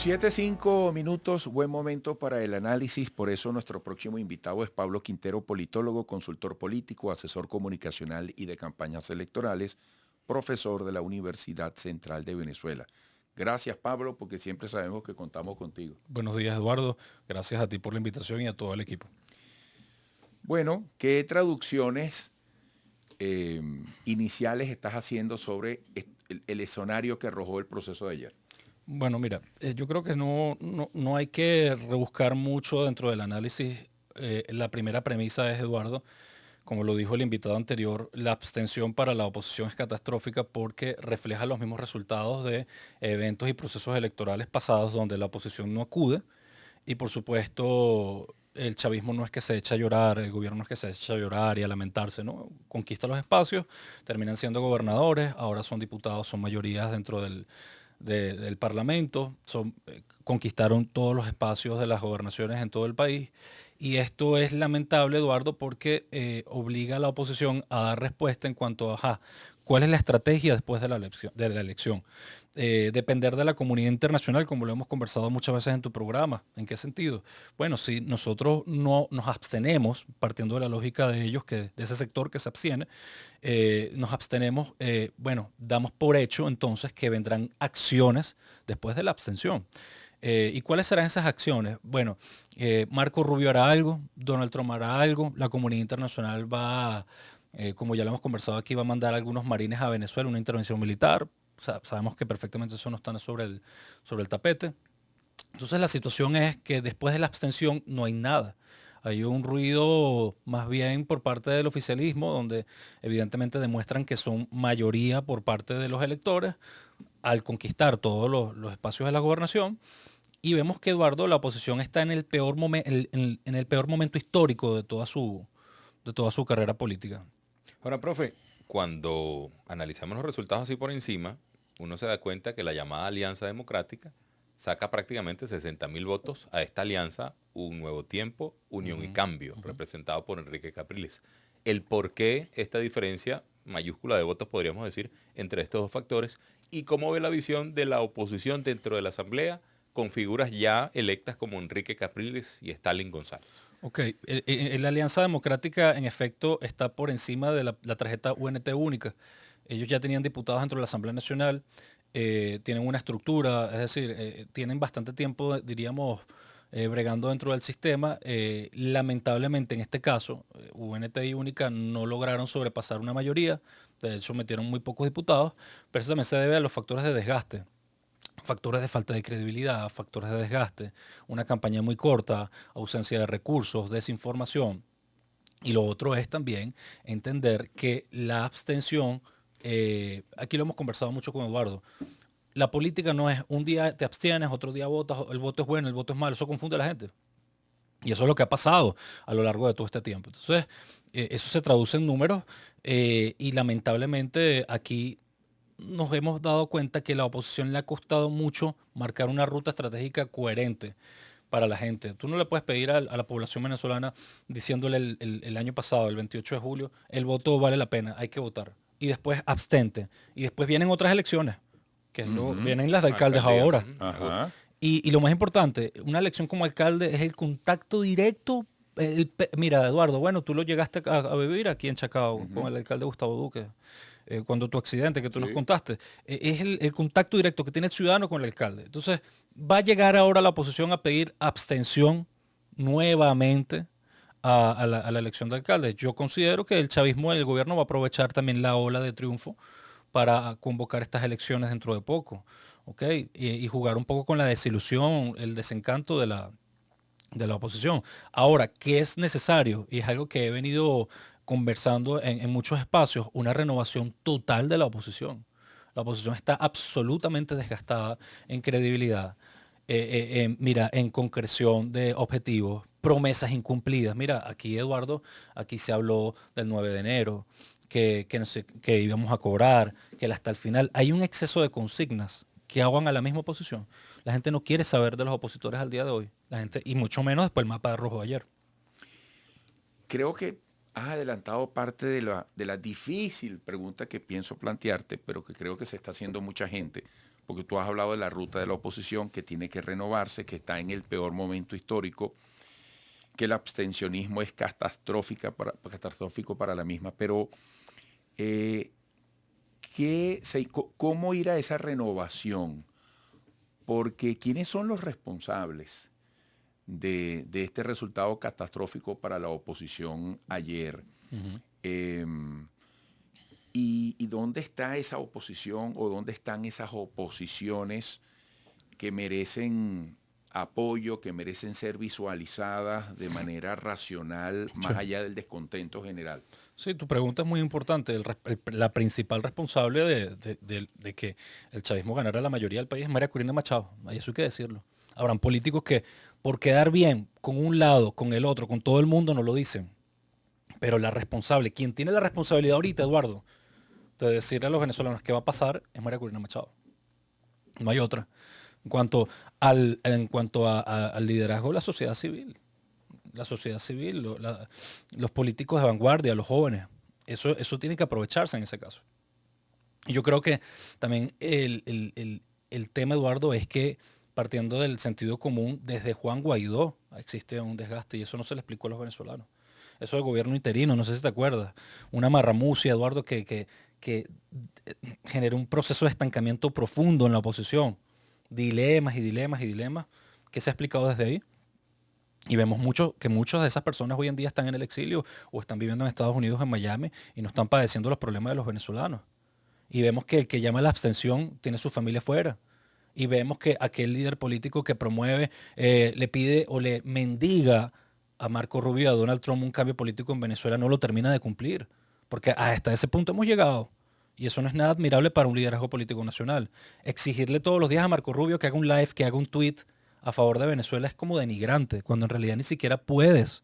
7:05, buen momento para el análisis, por eso nuestro próximo invitado es Pablo Quintero, politólogo, consultor político, asesor comunicacional y de campañas electorales, profesor de la Universidad Central de Venezuela. Gracias, Pablo, porque siempre sabemos que contamos contigo. Buenos días, Eduardo. Gracias a ti por la invitación y a todo el equipo. Bueno, ¿qué traducciones iniciales estás haciendo sobre el escenario que arrojó el proceso de ayer? Bueno, mira, yo creo que no hay que rebuscar mucho dentro del análisis. La primera premisa es, Eduardo, como lo dijo el invitado anterior, la abstención para la oposición es catastrófica porque refleja los mismos resultados de eventos y procesos electorales pasados donde la oposición no acude. Y por supuesto, el chavismo no es que se echa a llorar, el gobierno no es que se echa a llorar y a lamentarse, ¿no? Conquista los espacios, terminan siendo gobernadores, ahora son diputados, son mayorías dentro del Parlamento, conquistaron todos los espacios de las gobernaciones en todo el país. Y esto es lamentable, Eduardo, porque obliga a la oposición a dar respuesta en cuanto a cuál es la estrategia después de la elección. Depender de la comunidad internacional, como lo hemos conversado muchas veces en tu programa. ¿En qué sentido? Bueno, si nosotros no nos abstenemos, partiendo de la lógica de ellos, de ese sector que se abstiene, nos abstenemos, bueno, damos por hecho entonces que vendrán acciones después de la abstención. ¿Y cuáles serán esas acciones? Bueno, Marco Rubio hará algo, Donald Trump hará algo, la comunidad internacional como ya lo hemos conversado aquí, va a mandar algunos marines a Venezuela, una intervención militar. Sabemos que perfectamente eso no está sobre el tapete. Entonces la situación es que después de la abstención no hay nada. Hay un ruido más bien por parte del oficialismo, donde evidentemente demuestran que son mayoría por parte de los electores al conquistar todos los espacios de la gobernación. Y vemos que, Eduardo, la oposición está en el peor, en el peor momento histórico de toda su carrera política. Ahora, profe, cuando analizamos los resultados así por encima, uno se da cuenta que la llamada Alianza Democrática saca prácticamente 60.000 votos a esta alianza, Un Nuevo Tiempo, Unión y Cambio, representado por Enrique Capriles. El por qué esta diferencia mayúscula de votos, podríamos decir, entre estos dos factores, y cómo ve la visión de la oposición dentro de la Asamblea con figuras ya electas como Enrique Capriles y Stalin González. Ok, la Alianza Democrática en efecto está por encima de la tarjeta UNT única. Ellos ya tenían diputados dentro de la Asamblea Nacional, tienen una estructura, es decir, tienen bastante tiempo, diríamos, bregando dentro del sistema. Lamentablemente en este caso, UNT y única no lograron sobrepasar una mayoría, de hecho metieron muy pocos diputados, pero eso también se debe a los factores de desgaste. Factores de falta de credibilidad, factores de desgaste, una campaña muy corta, ausencia de recursos, desinformación. Y lo otro es también entender que la abstención, aquí lo hemos conversado mucho con Eduardo, la política no es un día te abstienes, otro día votas, el voto es bueno, el voto es malo, eso confunde a la gente. Y eso es lo que ha pasado a lo largo de todo este tiempo. Entonces, eso se traduce en números y lamentablemente aquí nos hemos dado cuenta que la oposición le ha costado mucho marcar una ruta estratégica coherente para la gente. Tú no le puedes pedir a la población venezolana diciéndole el año pasado, el 28 de julio, el voto vale la pena, hay que votar. Y después abstente. Y después vienen otras elecciones, vienen las de alcaldes Alcaldía. ahora. Ajá. Y lo más importante, una elección como alcalde es el contacto directo. Mira, Eduardo, bueno, tú lo llegaste a vivir aquí en Chacao con el alcalde Gustavo Duque, cuando tu accidente que tú nos Sí. contaste, es el contacto directo que tiene el ciudadano con el alcalde. Entonces, va a llegar ahora la oposición a pedir abstención nuevamente a la elección de alcalde. Yo considero que el chavismo, el gobierno va a aprovechar también la ola de triunfo para convocar estas elecciones dentro de poco, ¿ok? Y jugar un poco con la desilusión, el desencanto de la oposición. Ahora, ¿qué es necesario? Y es algo que he venido conversando en muchos espacios, una renovación total de la oposición. La oposición está absolutamente desgastada en credibilidad, mira, en concreción de objetivos, promesas incumplidas. Mira, aquí Eduardo, aquí se habló del 9 de enero, que, no sé, que íbamos a cobrar, que hasta el final hay un exceso de consignas que ahogan a la misma oposición. La gente no quiere saber de los opositores al día de hoy. La gente, y mucho menos después del mapa rojo de ayer. Creo que has adelantado parte de la difícil pregunta que pienso plantearte, pero que creo que se está haciendo mucha gente. porque tú has hablado de la ruta de la oposición que tiene que renovarse, que está en el peor momento histórico, que el abstencionismo es catastrófico para la misma, pero ¿cómo ir a esa renovación? Porque ¿quiénes son los responsables de este resultado catastrófico para la oposición ayer? Eh, ¿Y dónde está esa oposición o dónde están esas oposiciones que merecen apoyo, que merecen ser visualizadas de manera racional, más allá del descontento general? Sí, tu pregunta es muy importante. La principal responsable de que el chavismo ganara la mayoría del país es María Corina Machado. Ahí eso hay que decirlo. Habrán políticos que por quedar bien con un lado, con el otro, con todo el mundo, no lo dicen. Pero la responsable, quien tiene la responsabilidad ahorita, Eduardo, de decirle a los venezolanos qué va a pasar, es María Corina Machado. No hay otra. En cuanto al liderazgo de la sociedad civil. Los políticos de vanguardia, los jóvenes, eso tiene que aprovecharse en ese caso. Y yo creo que también el tema, Eduardo, es que partiendo del sentido común, desde Juan Guaidó existe un desgaste y eso no se le explicó a los venezolanos. Eso del gobierno interino, no sé si te acuerdas, una marramucia, Eduardo, que generó un proceso de estancamiento profundo en la oposición. Dilemas y dilemas y dilemas que se ha explicado desde ahí. Y vemos que muchas de esas personas hoy en día están en el exilio o están viviendo en Estados Unidos, en Miami, y no están padeciendo los problemas de los venezolanos. Y vemos que el que llama a la abstención tiene su familia fuera. Y vemos que aquel líder político que promueve, le pide o le mendiga a Marco Rubio y a Donald Trump un cambio político en Venezuela, no lo termina de cumplir. Porque hasta ese punto hemos llegado. Y eso no es nada admirable para un liderazgo político nacional. Exigirle todos los días a Marco Rubio que haga un live, que haga un tweet a favor de Venezuela es como denigrante, cuando en realidad ni siquiera puedes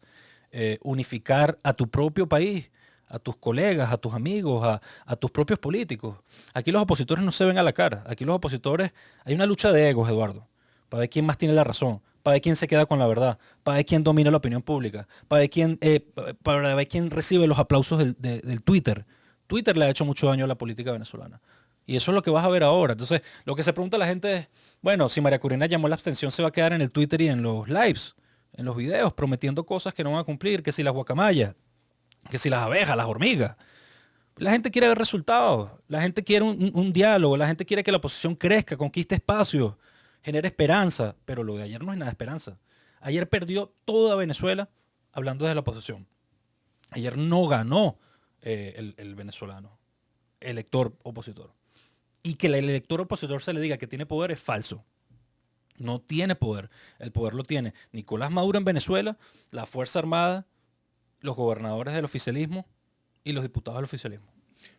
unificar a tu propio país, a tus colegas, a tus amigos, a tus propios políticos. Aquí los opositores no se ven a la cara. Aquí los opositores, hay una lucha de egos, Eduardo, para ver quién más tiene la razón, para ver quién se queda con la verdad, para ver quién domina la opinión pública, para ver quién recibe los aplausos del Twitter. Twitter le ha hecho mucho daño a la política venezolana. Y eso es lo que vas a ver ahora. Entonces, lo que se pregunta la gente es, bueno, si María Corina llamó la abstención, se va a quedar en el Twitter y en los lives, en los videos, prometiendo cosas que no van a cumplir, que si las guacamayas, que si las abejas, las hormigas. La gente quiere ver resultados, la gente quiere un diálogo, la gente quiere que la oposición crezca, conquiste espacios, genere esperanza, pero lo de ayer no es nada de esperanza. Ayer perdió toda Venezuela hablando de la oposición. Ayer no ganó el venezolano, elector opositor. Y que el elector opositor se le diga que tiene poder es falso. No tiene poder. El poder lo tiene Nicolás Maduro en Venezuela, la Fuerza Armada, los gobernadores del oficialismo y los diputados del oficialismo.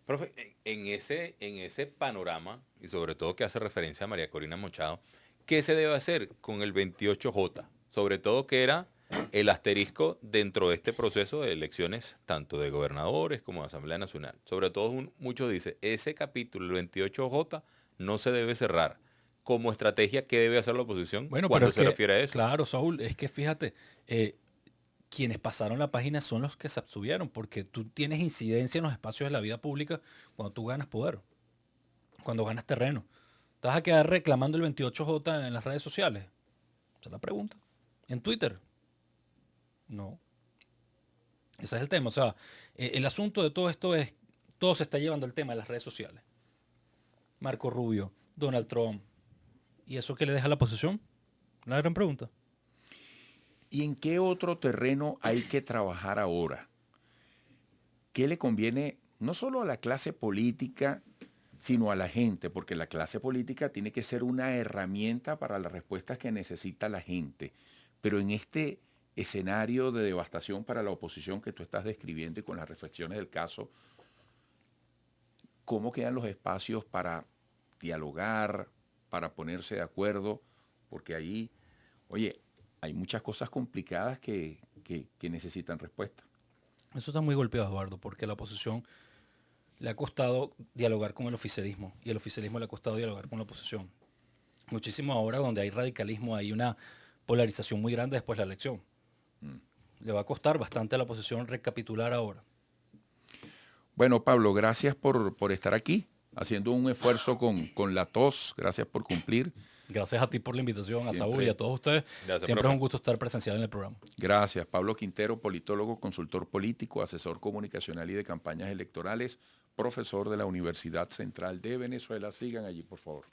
Profe, en ese panorama, y sobre todo que hace referencia a María Corina Machado, ¿qué se debe hacer con el 28J? Sobre todo que era el asterisco dentro de este proceso de elecciones, tanto de gobernadores como de Asamblea Nacional. Sobre todo, muchos dicen, ese capítulo, el 28J, no se debe cerrar. Como estrategia, ¿qué debe hacer la oposición cuando se refiere a eso? Claro, Saúl, es que fíjate, quienes pasaron la página son los que se abstuvieron, porque tú tienes incidencia en los espacios de la vida pública cuando tú ganas poder, cuando ganas terreno. ¿Te vas a quedar reclamando el 28J en las redes sociales? Esa es la pregunta. ¿En Twitter? No. Ese es el tema. O sea, el asunto de todo esto es, todo se está llevando al tema de las redes sociales. Marco Rubio, Donald Trump. ¿Y eso qué le deja a la oposición? Una gran pregunta. ¿Y en qué otro terreno hay que trabajar ahora? ¿Qué le conviene no solo a la clase política, sino a la gente? Porque la clase política tiene que ser una herramienta para las respuestas que necesita la gente. Pero en este escenario de devastación para la oposición que tú estás describiendo y con las reflexiones del caso, ¿cómo quedan los espacios para dialogar, para ponerse de acuerdo? Porque ahí, oye, hay muchas cosas complicadas que necesitan respuesta. Eso está muy golpeado, Eduardo, porque a la oposición le ha costado dialogar con el oficialismo y el oficialismo le ha costado dialogar con la oposición. Muchísimo ahora donde hay radicalismo, hay una polarización muy grande después de la elección. Le va a costar bastante a la oposición recapitular ahora. Bueno, Pablo, gracias por estar aquí. haciendo un esfuerzo con la tos. Gracias por cumplir. Gracias a ti por la invitación, Siempre. a Saúl y a todos ustedes. Gracias, Siempre profe. es un gusto estar presencial en el programa. Gracias. Pablo Quintero, politólogo, consultor político, asesor comunicacional y de campañas electorales, profesor de la Universidad Central de Venezuela. Sigan allí, por favor.